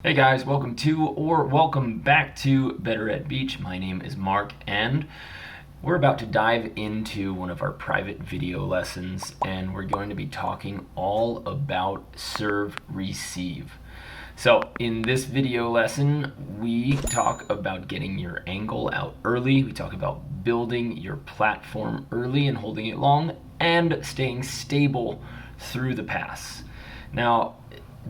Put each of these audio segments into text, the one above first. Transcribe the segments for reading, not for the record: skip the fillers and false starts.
Hey guys, welcome back to Better at Beach. My name is Mark, and we're about to dive into one of our private video lessons, and we're going to be talking all about serve receive. So, in this video lesson, we talk about getting your angle out early, we talk about building your platform early and holding it long, and staying stable through the pass. Now,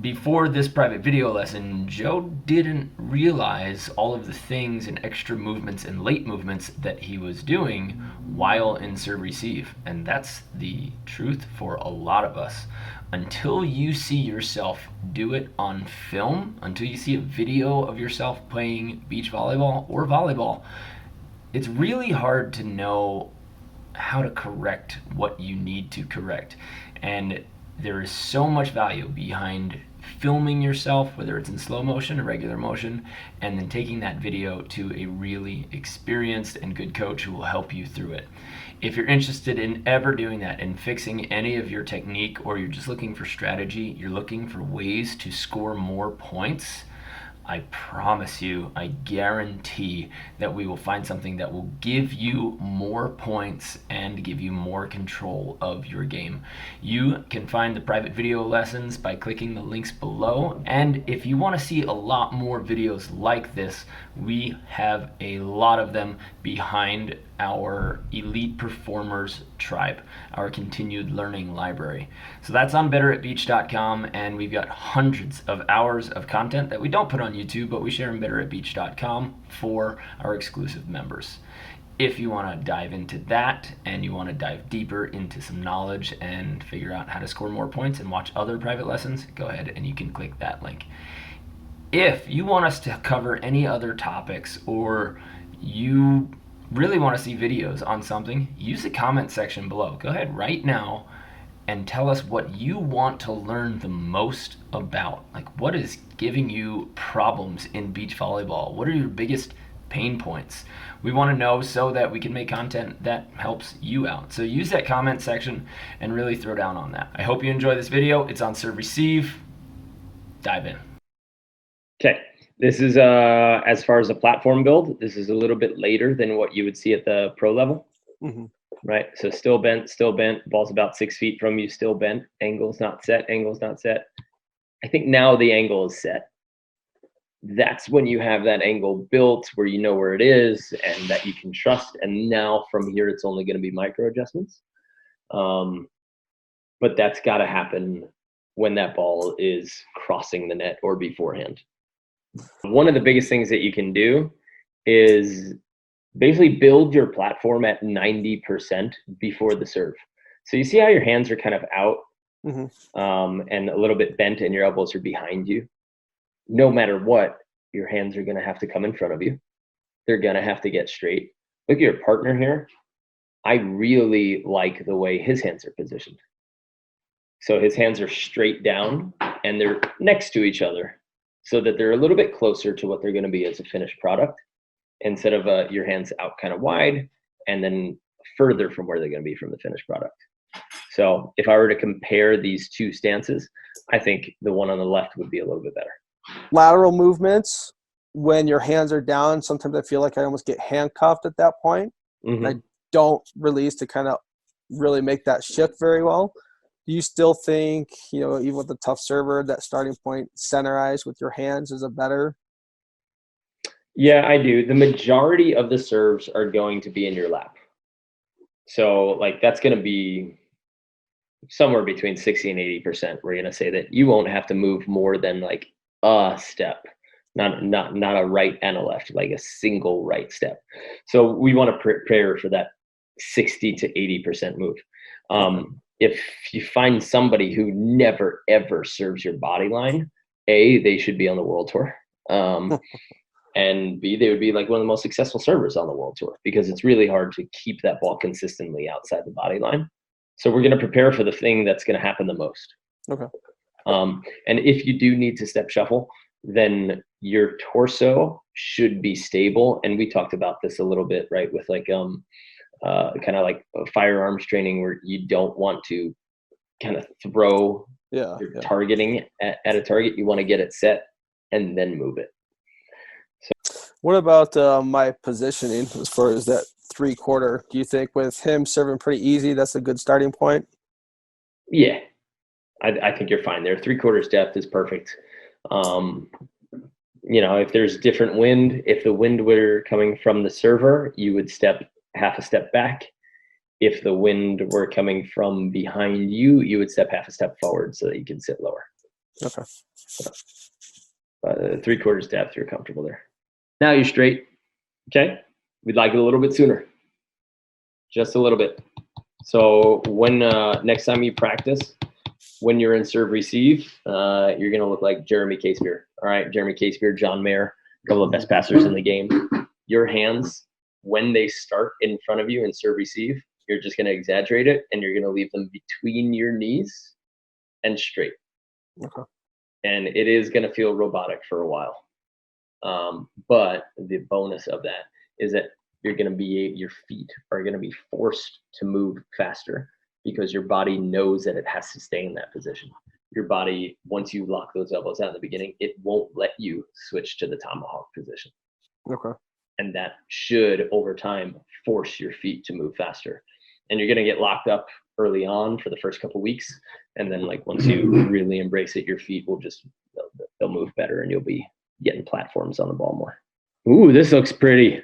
before this private video lesson, Joe didn't realize all of the things and extra movements and late movements that he was doing while in serve receive. And that's the truth for a lot of us. Until you see yourself do it on film, until you see a video of yourself playing beach volleyball or volleyball, it's really hard to know how to correct what you need to correct. And there is so much value behind filming yourself, whether it's in slow motion or regular motion, and then taking that video to a really experienced and good coach who will help you through it. If you're interested in ever doing that and fixing any of your technique, or you're just looking for strategy, you're looking for ways to score more points, I promise you, I guarantee that we will find something that will give you more points and give you more control of your game. You can find the private video lessons by clicking the links below. And if you want to see a lot more videos like this, we have a lot of them behind our Elite Performers tribe, our continued learning library. So that's on betteratbeach.com, and we've got hundreds of hours of content that we don't put on YouTube, but we share on betteratbeach.com for our exclusive members. If you want to dive into that and you want to dive deeper into some knowledge and figure out how to score more points and watch other private lessons, go ahead and you can click that link. If you want us to cover any other topics, or you really want to see videos on something, use the comment section below. Go ahead right now and tell us what you want to learn the most about. Like, what is giving you problems in beach volleyball? What are your biggest pain points? We want to know so that we can make content that helps you out. So use that comment section and really throw down on that. I hope you enjoy this video. It's on serve receive. Dive in. Okay, this is as far as the platform build, this is a little bit later than what you would see at the pro level. Right? So still bent, ball's about 6 feet from you, still bent, angle's not set. I think now the angle is set. That's when you have that angle built where you know where it is and that you can trust. And now from here, it's only going to be micro adjustments. But that's got to happen when that ball is crossing the net or beforehand. One of the biggest things that you can do is basically build your platform at 90% before the serve. So you see how your hands are kind of out and a little bit bent and your elbows are behind you. No matter what, your hands are going to have to come in front of you. They're going to have to get straight. Look at your partner here. I really like the way his hands are positioned. So his hands are straight down and they're next to each other so that they're a little bit closer to what they're going to be as a finished product, instead of your hands out kind of wide and then further from where they're going to be from the finished product. So if I were to compare these two stances, I think the one on the left would be a little bit better. Lateral movements, when your hands are down, sometimes I feel like I almost get handcuffed at that point. I don't release to kind of really make that shift very well. Do you still think, even with a tough server, that starting point centerized with your hands is a better? Yeah, I do. The majority of the serves are going to be in your lap. So like that's going to be somewhere between 60 and 80%. We're going to say that you won't have to move more than like a step, not a right and a left, like a single right step. So we want to prepare for that 60 to 80% move. If you find somebody who never ever serves your body line, A, they should be on the world tour. And B, they would be like one of the most successful servers on the world tour, because it's really hard to keep that ball consistently outside the body line. So we're going to prepare for the thing that's going to happen the most. Okay. And if you do need to step shuffle, then your torso should be stable. And we talked about this a little bit, right? With like kind of like firearms training, where you don't want to kind of throw your targeting at a target. You want to get it set and then move it. What about my positioning as far as that 3/4? Do you think with him serving pretty easy, that's a good starting point? Yeah, I think you're fine there. 3/4 depth is perfect. If there's different wind, if the wind were coming from the server, you would step half a step back. If the wind were coming from behind you, you would step half a step forward so that you can sit lower. Okay. 3/4 depth, you're comfortable there. Now you're straight. Okay. We'd like it a little bit sooner. Just a little bit. So when next time you practice, when you're in serve receive, you're going to look like Jeremy Casebeer. All right. Jeremy Casebeer, John Mayer, a couple of best passers in the game. Your hands, when they start in front of you in serve receive, you're just going to exaggerate it and you're going to leave them between your knees and straight. Okay. And it is going to feel robotic for a while. But the bonus of that is that your feet are going to be forced to move faster because your body knows that it has to stay in that position. Your body, once you lock those elbows out in the beginning, it won't let you switch to the tomahawk position. Okay. And that should, over time, force your feet to move faster. And you're going to get locked up early on for the first couple of weeks. And then once you really embrace it, your feet will they'll move better and you'll be getting platforms on the ball more. Ooh, this looks pretty.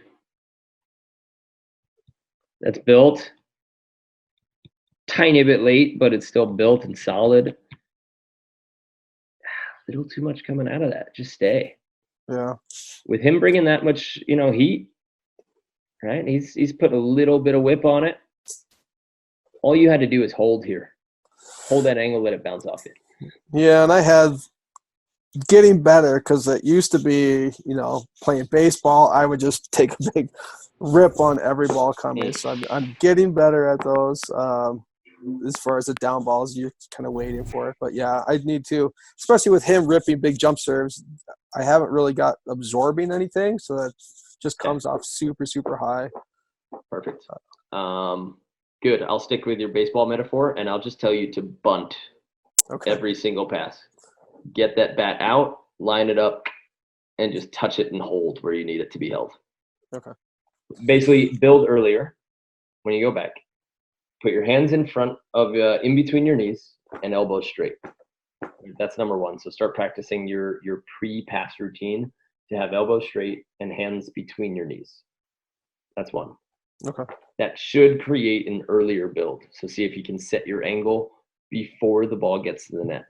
That's built. Tiny bit late, but it's still built and solid. A little too much coming out of that. Just stay. Yeah. With him bringing that much, heat, right? He's put a little bit of whip on it. All you had to do is hold here. Hold that angle, let it bounce off it. Yeah, and I had getting better because it used to be, playing baseball, I would just take a big rip on every ball coming. So I'm getting better at those. As far as the down balls, you're kind of waiting for it. But yeah, I need to, especially with him ripping big jump serves. I haven't really got absorbing anything, so that just comes off super, super high. Perfect. Good. I'll stick with your baseball metaphor, and I'll just tell you to bunt every single pass. Get that bat out, line it up, and just touch it and hold where you need it to be held. Okay. Basically, build earlier when you go back. Put your hands in front of, in between your knees, and elbows straight. That's number one. So start practicing your pre-pass routine to have elbows straight and hands between your knees. That's one. Okay. That should create an earlier build. So see if you can set your angle before the ball gets to the net.